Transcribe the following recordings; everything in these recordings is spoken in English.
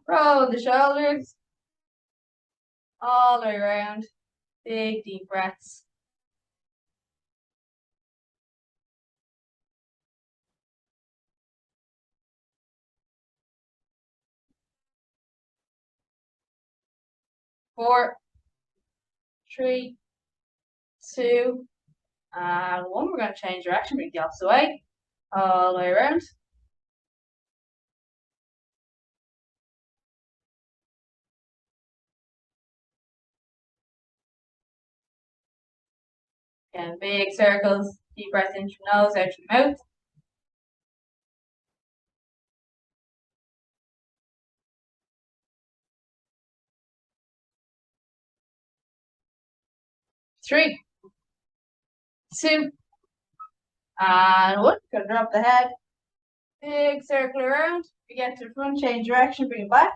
Roll the shoulders all the way around. Big deep breaths. 4, 3, 2, and 1. We're going to change direction, bring the opposite way, all the way around. Again, big circles, deep breath in through the nose, out through the mouth. 3, 2, and 1. Gonna drop the head. Big circle around. We get to the front, change direction, bring it back.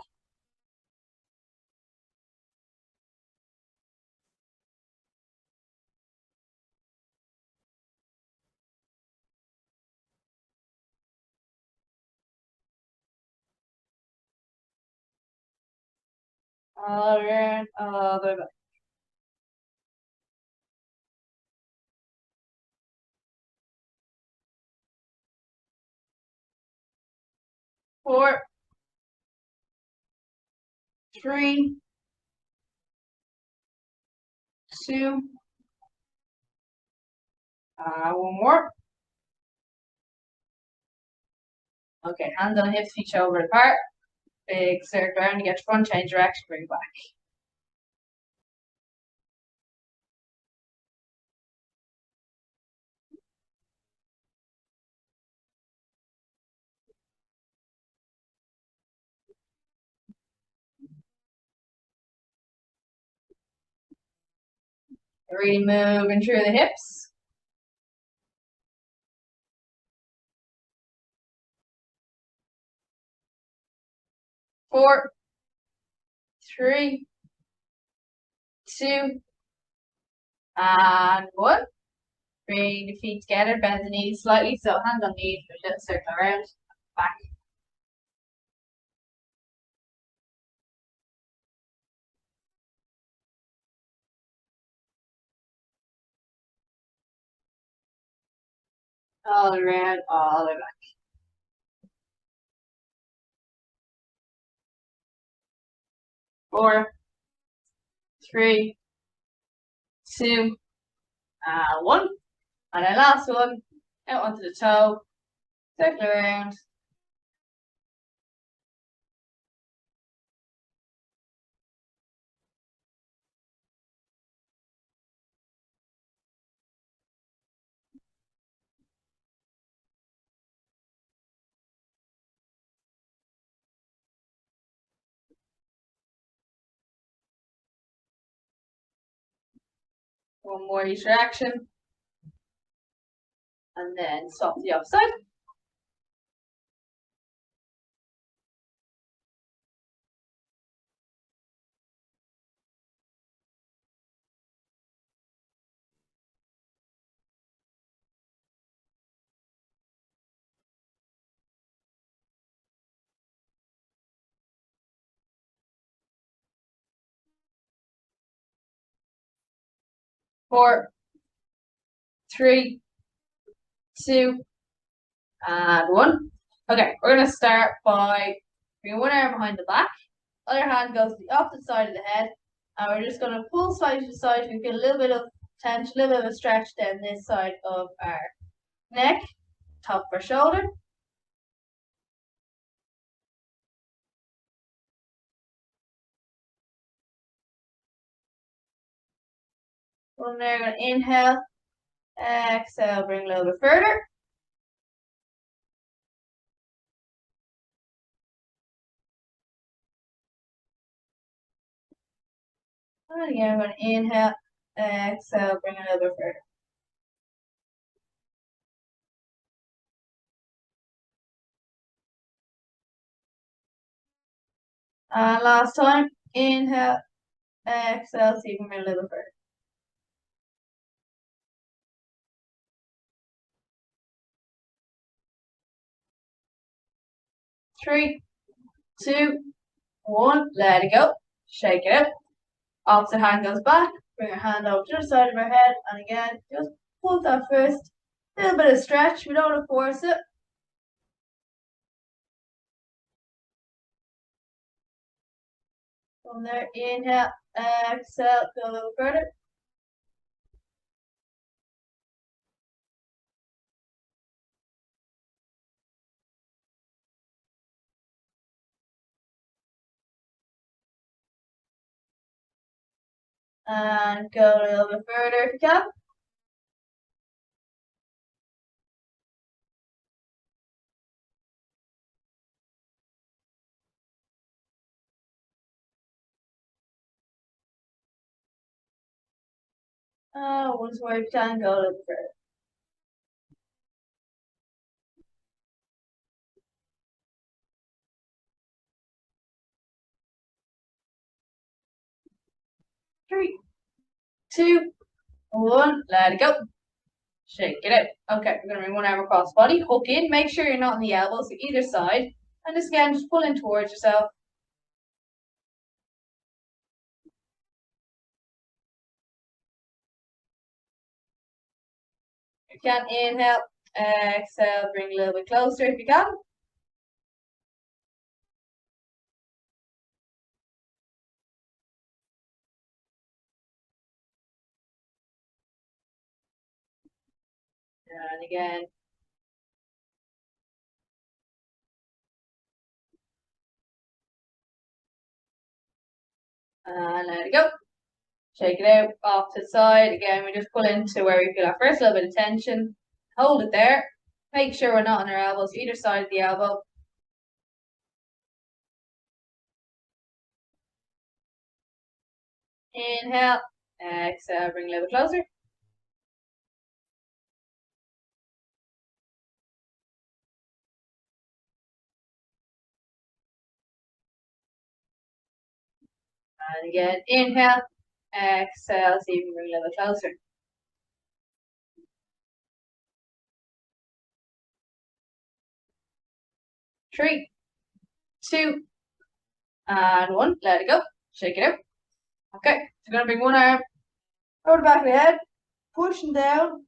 All around, all the way back. 4, 3, 2, 1 more. Okay, hands on hips, feet shoulder apart. Big circle around, you get your front, change direction, bring it back. Really moving through the hips. 4, 3, 2, and 1. Bring the feet together, bend the knees slightly, so hands on knees, a little circle around, back. All around, all the way back. 4, 3, 2, 1. And then last one, out onto the toe, circle around. One more each direction. And then swap the other side. Four, 3, 2, and 1. Okay, we're going to start by bringing one arm behind the back. Other hand goes to the opposite side of the head. And we're just going to pull slightly to the side. We feel a little bit of tension, a little bit of a stretch down this side of our neck, top of our shoulder. From there, going to inhale, exhale, bring a little bit further. And again, I'm going to inhale, exhale, bring a little bit further. And last time, inhale, exhale, so you can bring a little bit further. 3, 2, One, let it go. Shake it out. Opposite hand goes back. Bring your hand over to the side of our head. And again, just pull that first. A little bit of stretch. We don't want to force it. From there, inhale, exhale, go a little further. And go a little bit further if you can. Once more if you can, go a little further. Three, two, one, let it go. Shake it out. Okay, we're going to bring one arm across the body, hook in, make sure you're not on the elbows to either side. And just again, just pull in towards yourself. You can inhale, exhale, bring a little bit closer if you can. And again. And let it go. Shake it out, off to the side. Again, we just pull into where we feel our first little bit of tension. Hold it there. Make sure we're not on our elbows, either side of the elbow. Inhale, exhale, bring a little bit closer. And again, inhale, exhale, see if you can bring a little bit closer. Three, two, and one. Let it go. Shake it out. Okay, so we're going to bring one arm over the back of the head, pushing down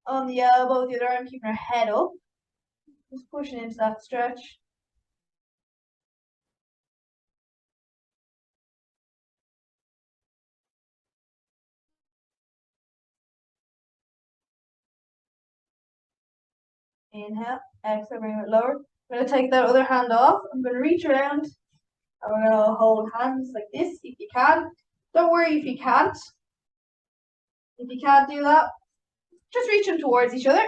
on the elbow with the other arm, keeping our head up. Just pushing into that stretch. Inhale, exhale, bring it lower. I'm going to take that other hand off. I'm going to reach around and we're going to hold hands like this if you can. Don't worry if you can't. If you can't do that, just reach them towards each other.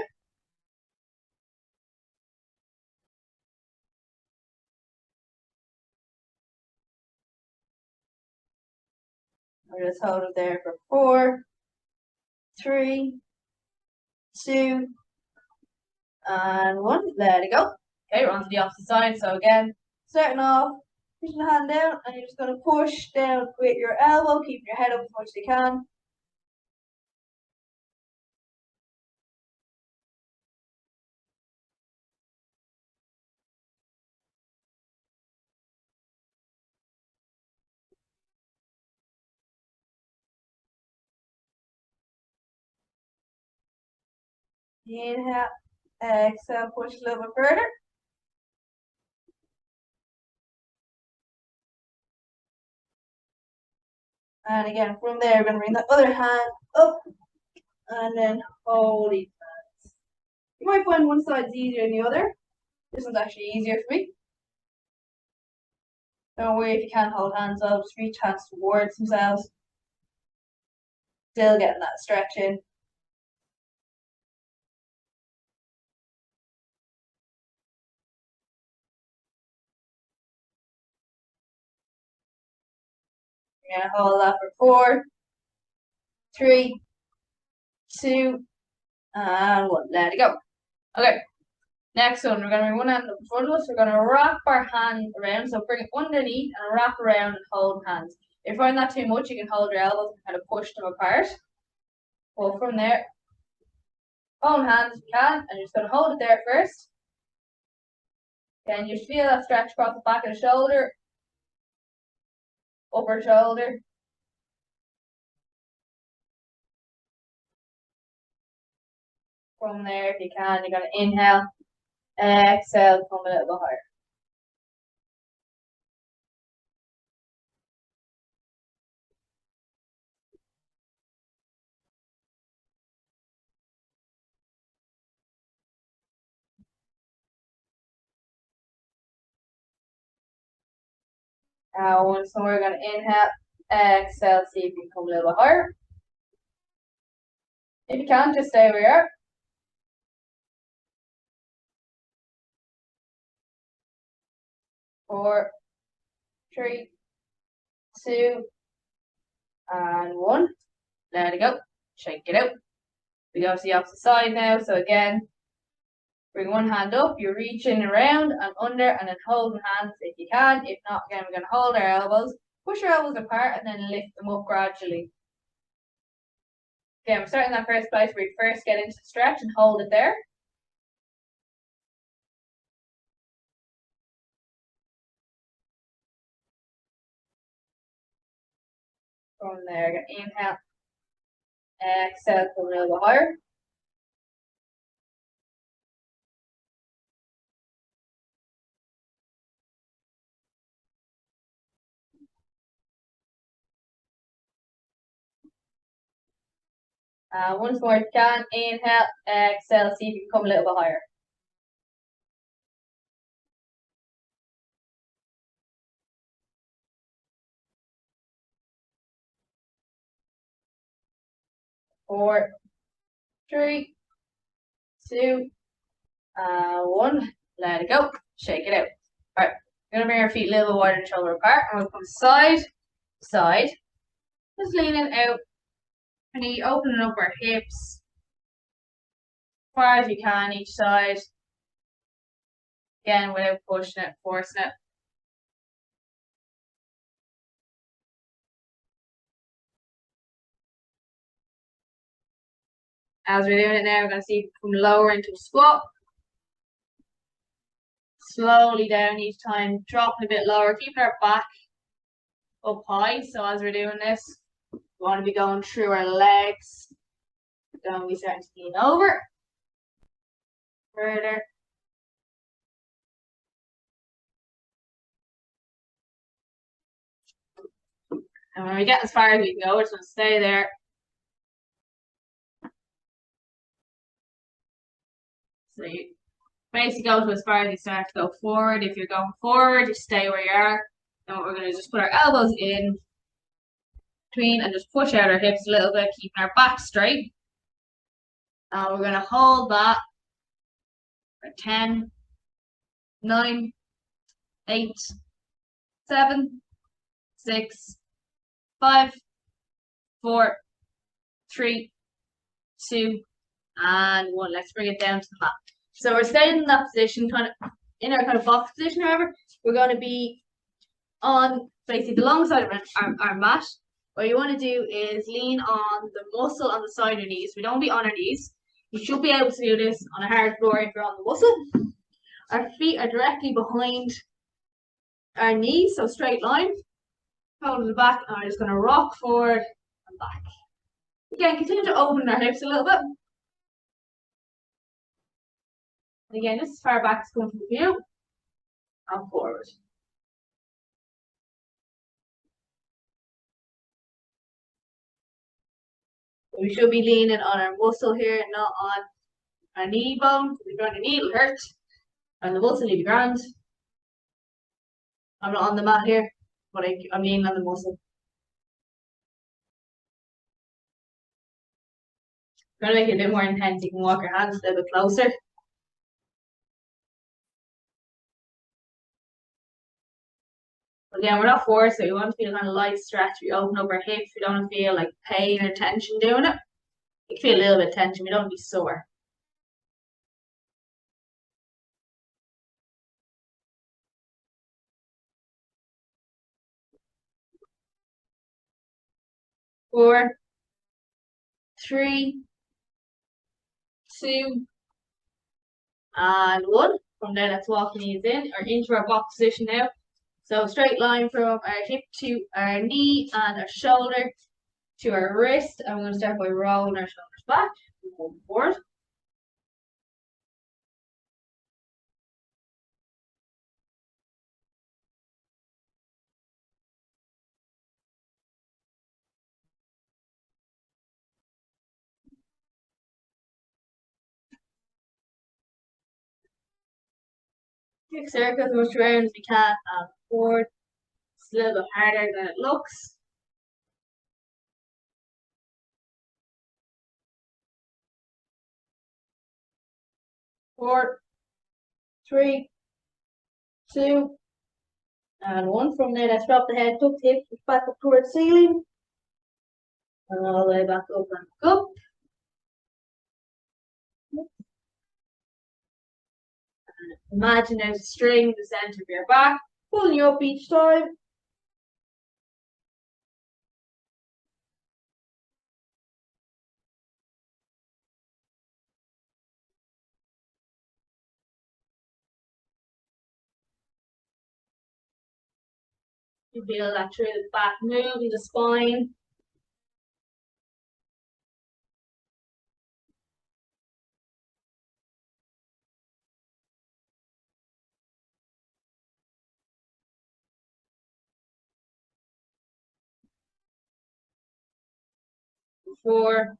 I'll just hold it there for 4, 3, 2, and 1. Let it go. Okay, we're on to the opposite side. So again, starting off, pushing the hand down, and you're just going to push down with your elbow, keeping your head up as much as you can. Inhale, exhale, push a little bit further. And again, from there, we're going to bring the other hand up and then hold each hand. You might find one side's easier than the other. This one's actually easier for me. Don't worry if you can't hold hands up, just reach hands towards themselves. Still getting that stretch in. You're going to hold that for 4, 3, 2, and 1. Let it go. Okay. Next one, we're going to bring one hand up in front of us. We're going to wrap our hand around. So bring it underneath and wrap around and hold hands. If you find that too much, you can hold your elbows and kind of push them apart. Well, from there, hold hands if you can, and you're just going to hold it there first. Then you feel that stretch across the back of the shoulder. upper shoulder. From there, if you can, you're going to inhale, exhale, come a little bit higher. Once more, we're going to inhale, exhale, see if you can come a little bit higher. If you can, just stay where you are. 4, 3, 2, and 1. Let it go. Shake it out. We go to the opposite side now. So again, bring one hand up. You're reaching around and under and then holding hands if you can. If not, again, we're going to hold our elbows. Push your elbows apart and then lift them up gradually. Again, we're starting that first place where you first get into the stretch and hold it there. From there, inhale, exhale, come a little bit higher. Once more, if you can, inhale, exhale, see if you can come a little bit higher. Four, 3, 2, 1. Let it go. Shake it out. All right, we're gonna bring our feet a little bit wider and shoulder apart, and we'll come side, side. Just leaning out, and opening up our hips as far as you can each side. Again, without pushing it, forcing it. As we're doing it now, we're going to see if we come lower into a squat. Slowly down each time, dropping a bit lower, keeping our back up high. So as we're doing this, we want to be going through our legs. Then we start to lean over. Further. And when we get as far as we can go, we're just going to stay there. So you basically go to as far as you start to go forward. If you're going forward, you stay where you are. And what we're going to just put our elbows in between and just push out our hips a little bit, keeping our back straight. And we're going to hold that for 10, 9, 8, 7, 6, 5, 4, 3, 2, and 1. Let's bring it down to the mat. So we're staying in that position, in our kind of box position. However, we're going to be on basically the long side of our mat. What you want to do is lean on the muscle on the side of your knees. We don't be on our knees. You should be able to do this on a hard floor if you're on the muscle. Our feet are directly behind our knees, so straight line. Holding the back, and I'm just going to rock forward and back. Again, continue to open our hips a little bit. And again, just as far back as comfortable for you, and forward. We should be leaning on our muscle here, not on our knee bone. If you're on your knee, it'll hurt. And the muscle will be grand. I'm not on the mat here, but I'm leaning on the muscle. I'm going to make it a bit more intense. You can walk your hands a little bit closer. Again, we're not forced, so we want to feel kind of light stretch. We open up our hips. We don't want to feel like pain or tension doing it. You can feel a little bit of tension. We don't want to be sore. Four, 3, 2, and 1. From there, let's walk knees in or into our box position now. So straight line from our hip to our knee and our shoulder to our wrist. And we're going to start by rolling our shoulders back, moving forward. Kick circles as much around as we can and forward. It's a little bit harder than it looks. Four, three, two, and one. From there, let's drop the head, tuck the hips back up towards the ceiling. And all the way back up and up. Imagine there's a string in the center of your back, pulling you up each time. You feel that through the back, moving the spine. Four,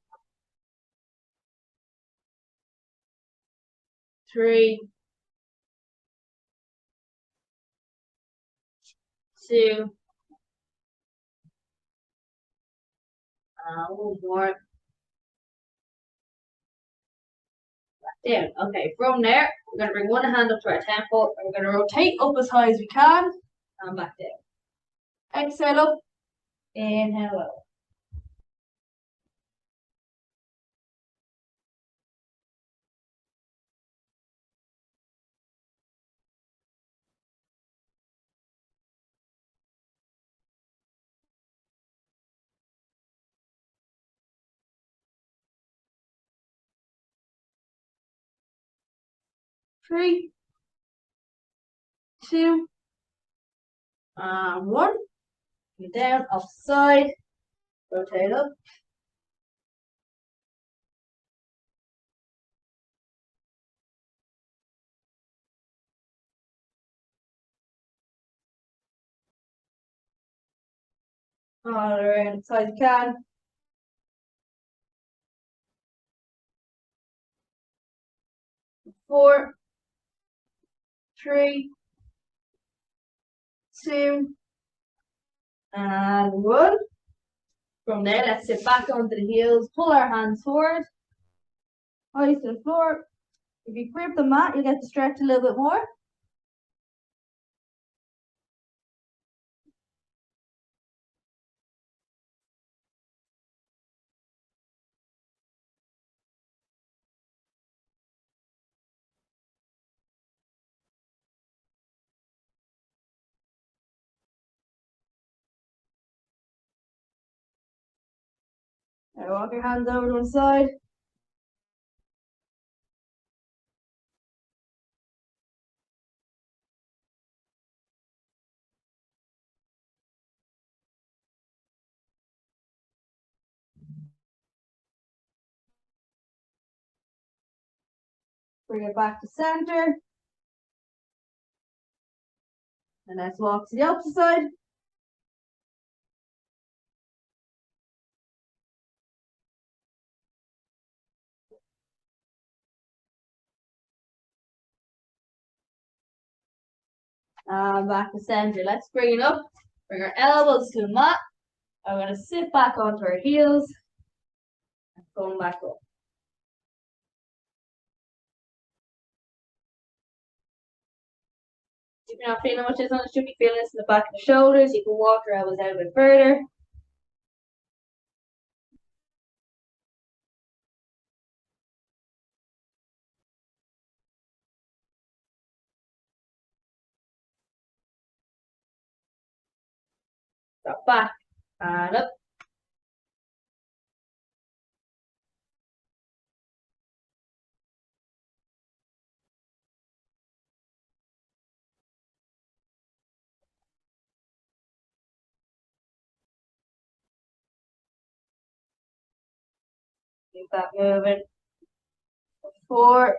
three, two, one more. Down. Okay, from there, we're going to bring one hand up to our temple, and we're going to rotate up as high as we can, and back down. Exhale up, inhale out. Three, two, and one. Get down, off the side, rotate up. All around as high as you can. Four, three, two, and one. From there, let's sit back onto the heels, pull our hands forward, eyes to the floor. If you grip the mat, you get to stretch a little bit more. Now walk your hands over to one side. Bring it back to center. And let's walk to the opposite side. And back to center. Let's bring it up. Bring our elbows to the mat. I'm going to sit back onto our heels. And come back up. If you're not feeling much this one, you should be feeling this in the back of the shoulders. You can walk your elbows out a bit further. Drop back and up. Keep that moving. 4,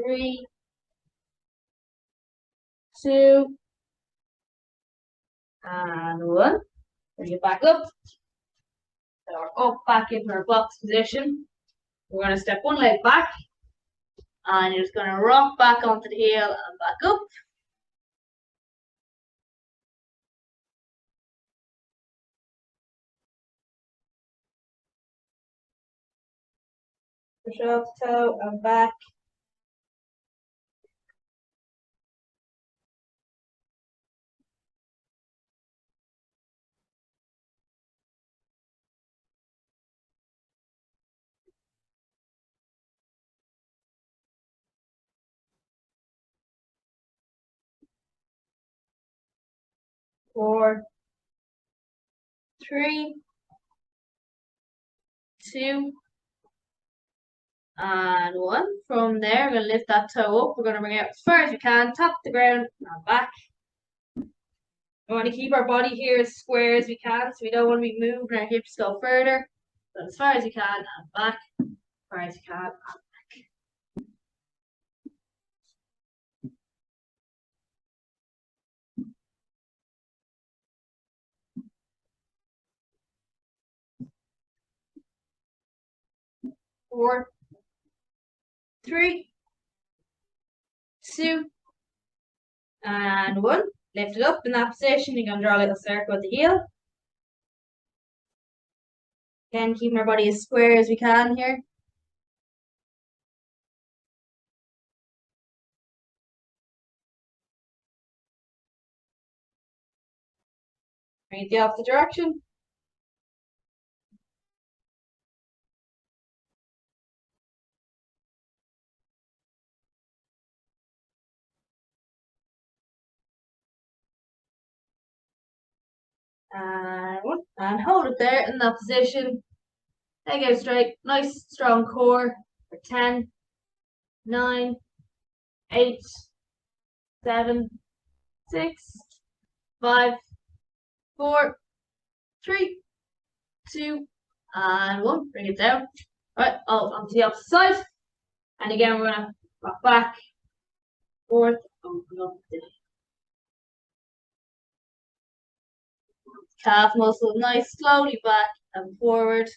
3, 2, and 1. Bring it back up. So we're up back into our box position. We're going to step one leg back, and you're just going to rock back onto the heel and back up. Push off the toe and back. 4, 3, 2, and 1. From there, we're going to lift that toe up. We're going to bring it out as far as we can, tap the ground, and back. We want to keep our body here as square as we can, so we don't want to be moving our hips go further. So as far as you can, and back. As far as you can, and back. 4, 3, 2, and 1. Lift it up in that position. You're going to draw a little circle with the heel. Again, keeping our body as square as we can here. Bring it the opposite direction. And 1. And hold it there in that position. Leg out straight. Nice strong core. For 10, 9, 8, 7, 6, 5, 4, 3, 2, and 1. Bring it down. Right, onto the opposite side. And again, we're going to rock back, forth, open up the calf muscle, nice, slowly back and forward.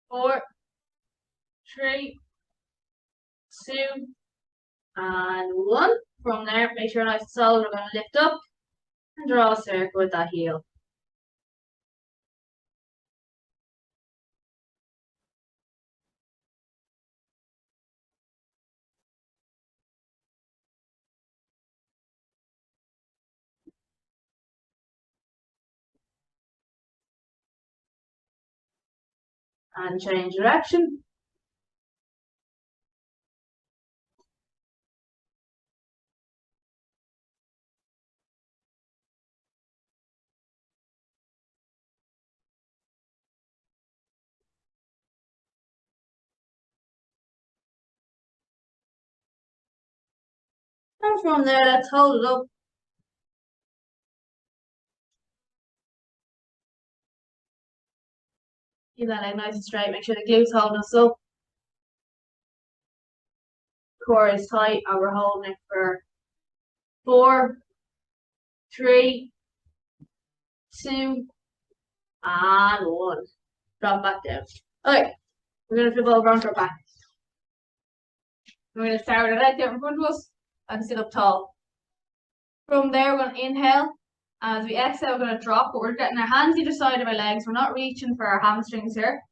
Four, 3, 2, and 1. From there, make sure nice and solid. We're going to lift up and draw a circle with that heel. And change direction. And from there, let's hold it up. Keep that leg nice and straight. Make sure the glutes holding us up. Core is tight, and we're holding it for 4, 3, 2, and 1. Drop back down. Okay, we're going to flip over onto our back. We're going to start with our leg out in front of us and sit up tall. From there, we're going to inhale. As we exhale, we're going to drop, but we're getting our hands either side of our legs. We're not reaching for our hamstrings here.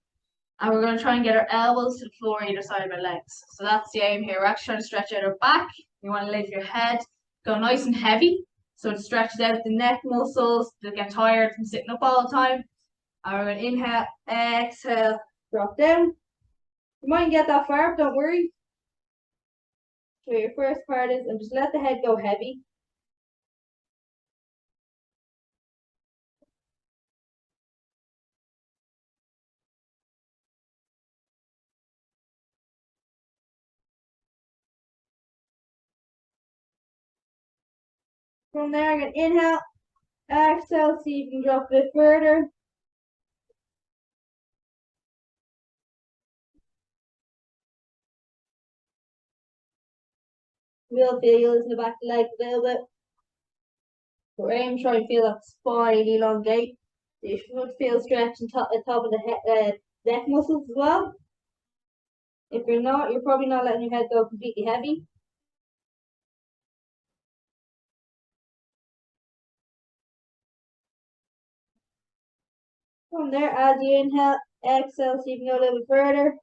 And we're going to try and get our elbows to the floor either side of our legs. So that's the aim here. We're actually trying to stretch out our back. You want to lift your head, go nice and heavy. So it stretches out the neck muscles that get tired from sitting up all the time. And we're going to inhale, exhale, drop down. You mightn't get that far, but don't worry. So your first part is, and just let the head go heavy. From there, I'm going to inhale, exhale, see if you can drop a bit further. We'll feel you loosen the back of the leg a little bit. We're aiming to try and feel that spine elongate. You should feel stretching the top of the neck muscles as well. If you're not, you're probably not letting your head go completely heavy. From there, as you inhale, exhale, so you can go a little bit further.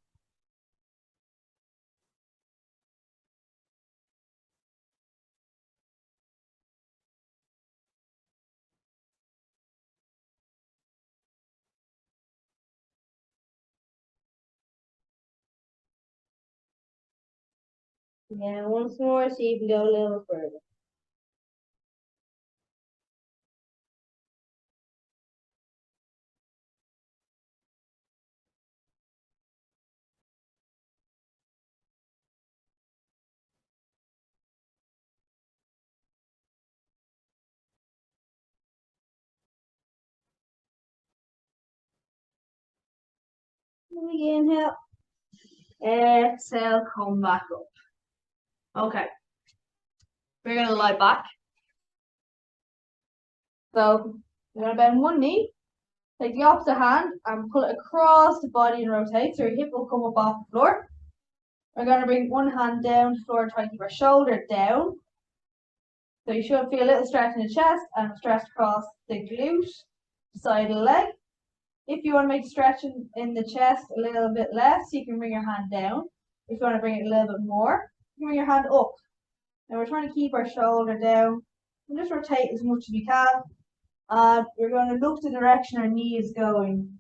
And once more, so you can go a little further. Inhale, exhale, come back up. Okay, we're gonna lie back. So we're gonna bend one knee, take the opposite hand and pull it across the body and rotate, so your hip will come up off the floor. We're gonna bring one hand down to the floor, try to keep our shoulder down. So you should feel a little stretch in the chest and stretch across the glute, side of the leg. If you want to make stretch in the chest a little bit less, you can bring your hand down. If you want to bring it a little bit more, you bring your hand up. And we're trying to keep our shoulder down and just rotate as much as we can. And we're going to look the direction our knee is going.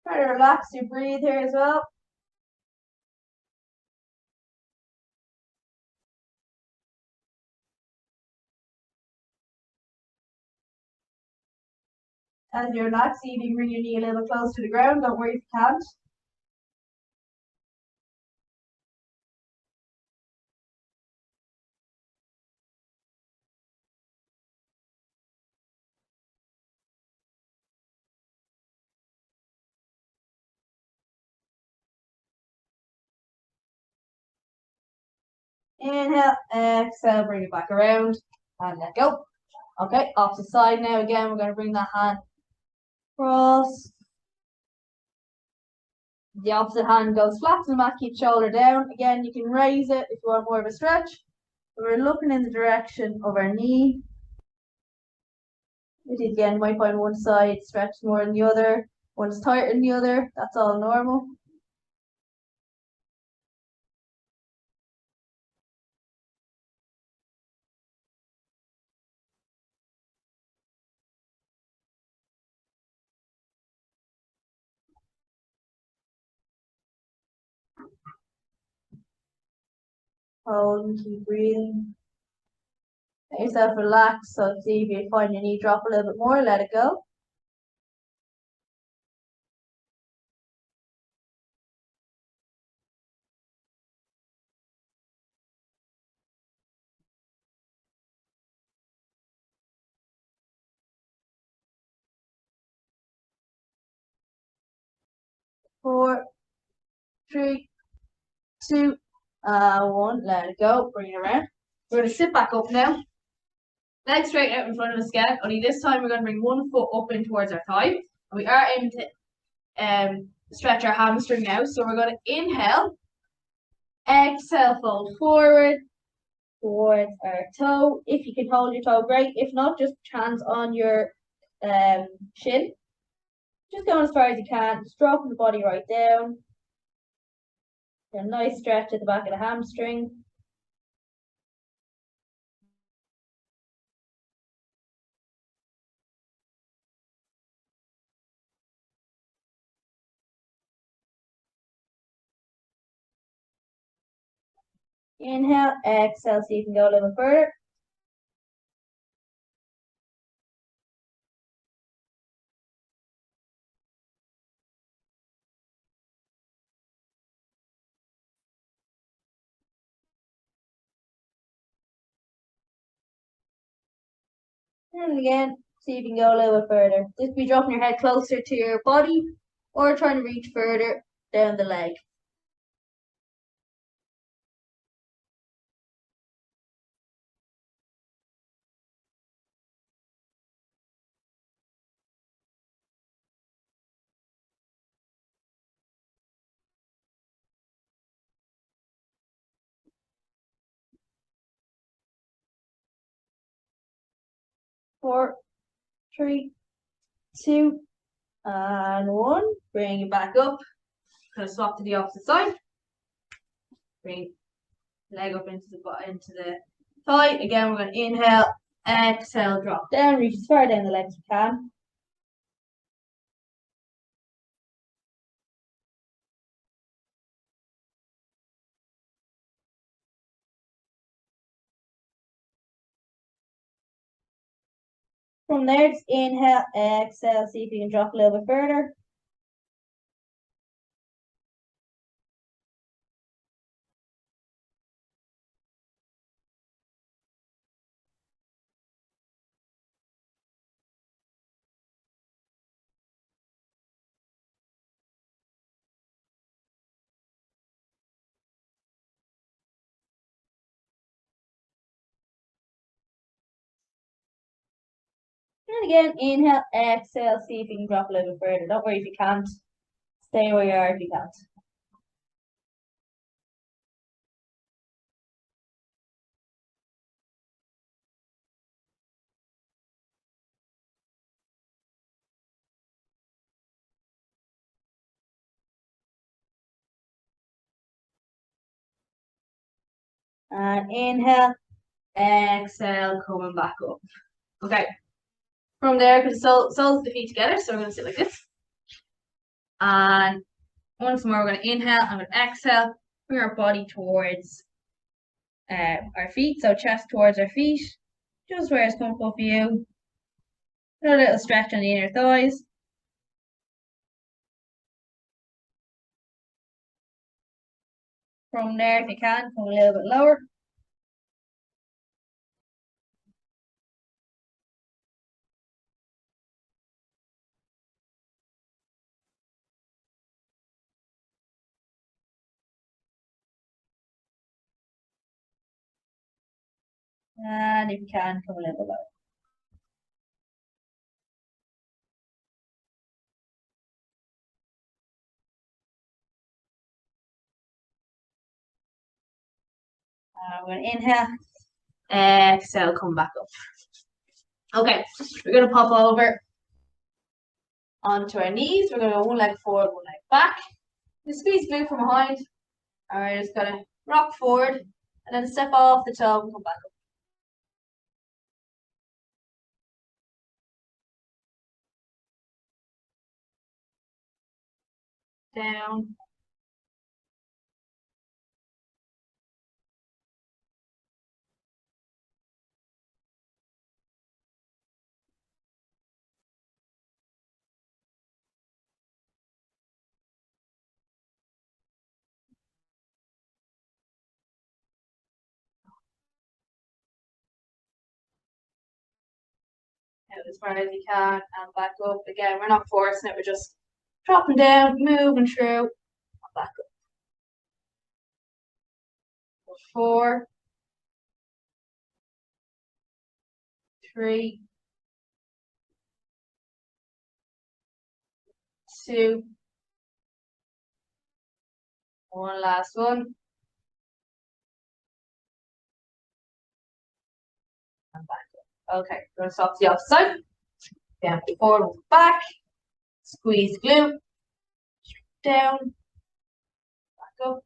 Try to relax your breathe here as well. As you relax, you can bring your knee a little close to the ground. Don't worry if you can't. Inhale, exhale, bring it back around and let go. Okay, opposite side now. Again, we're going to bring that hand across. The opposite hand goes flat to the mat, keep shoulder down. Again, you can raise it if you want more of a stretch. We're looking in the direction of our knee. Again, you might find one side stretched more than the other, one's tighter than the other. That's all normal. Hold and keep breathing. Let yourself relax. So see if you find your knee drop a little bit more, let it go. Four, three, two, one. Let it go. Bring it around. We're going to sit back up now. Legs straight out in front of us again. Only this time we're going to bring one foot up in towards our thigh. And we are aiming to stretch our hamstring now. So we're going to inhale, exhale, fold forward towards our toe. If you can hold your toe, great. If not, just hands on your shin. Just going as far as you can. Just dropping the body right down. A nice stretch at the back of the hamstring. Inhale, exhale, so you can go a little further. And again, see if you can go a little bit further. This could be dropping your head closer to your body or trying to reach further down the leg. Four, three, two, and one. Bring it back up. Gonna swap to the opposite side. Bring leg up into the thigh. Again, we're gonna inhale, exhale, drop down, reach as far down the leg as you can. From there, just inhale, exhale, see if you can drop a little bit further. And again, inhale, exhale, see if you can drop a little bit further. Don't worry if you can't. Stay where you are if you can't. And inhale, exhale, coming back up. Okay. From there, because soles of the feet together, so we're going to sit like this. And once more, we're going to inhale, I'm going to exhale, bring our body towards our feet, so chest towards our feet, just where it's comfortable for you. A little stretch on the inner thighs. From there, if you can, come a little bit lower. And if you can, come a little bit lower. We're going to inhale, exhale, come back up. Okay, we're going to pop over onto our knees. We're going to go one leg forward, one leg back. You squeeze glute from behind. All right, just going to rock forward and then step off the toe and come back up. Down. Out as far as you can and back up. Again, we're not forcing it, we're just dropping down, moving through, and back up. 4, 3, 2, one last one. And back up. Okay, we're going to stop to the opposite side. Down, forward, back. Squeeze glute. Down. Back up.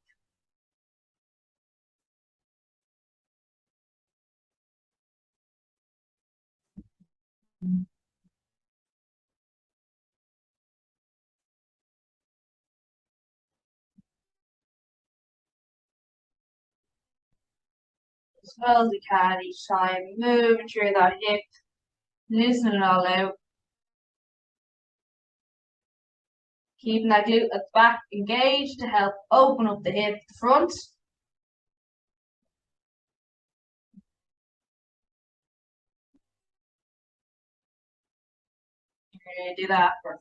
As well as we can each time. Moving through that hip. Loosening it all out. Keeping that glute at the back engaged to help open up the hip at the front. We're gonna do that for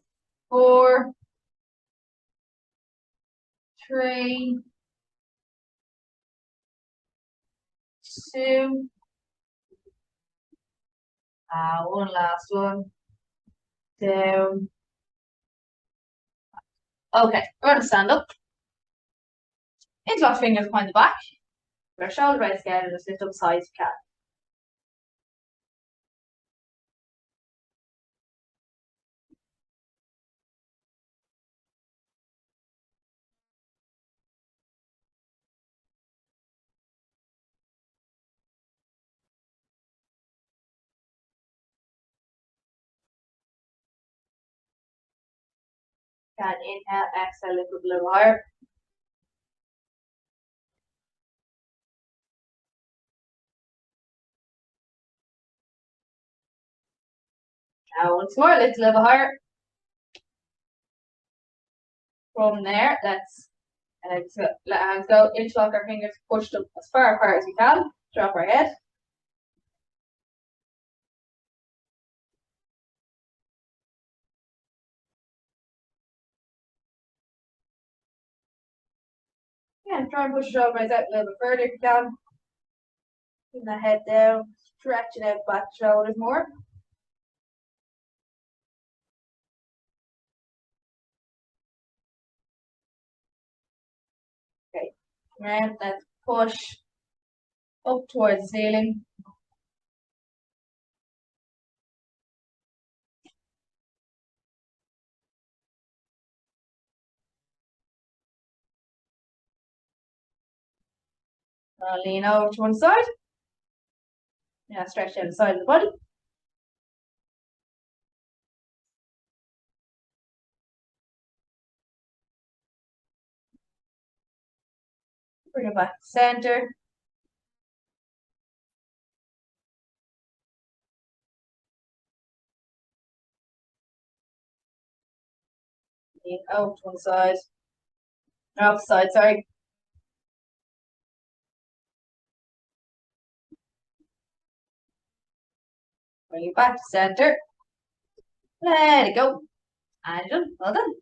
4, 3, 2. One last one. Down. Okay, we're gonna stand up. Interlock fingers behind the back. With our shoulder blades together, just lift up as high as you can. Can inhale, exhale, lift up a little higher. Now once more, lift a little higher. From there, let's let hands go. Interlock our fingers, push them as far apart as we can. Drop our head. Yeah, try and push the shoulders out a little bit further if you can. Keep the head down, stretching out back shoulders more. Okay, now let's push up towards the ceiling. Lean over to one side. Now stretch out the side of the body. Bring it back to center. Lean over to one side. Opposite side, sorry. Bring it back to center. Let it go. And you're done. Well done.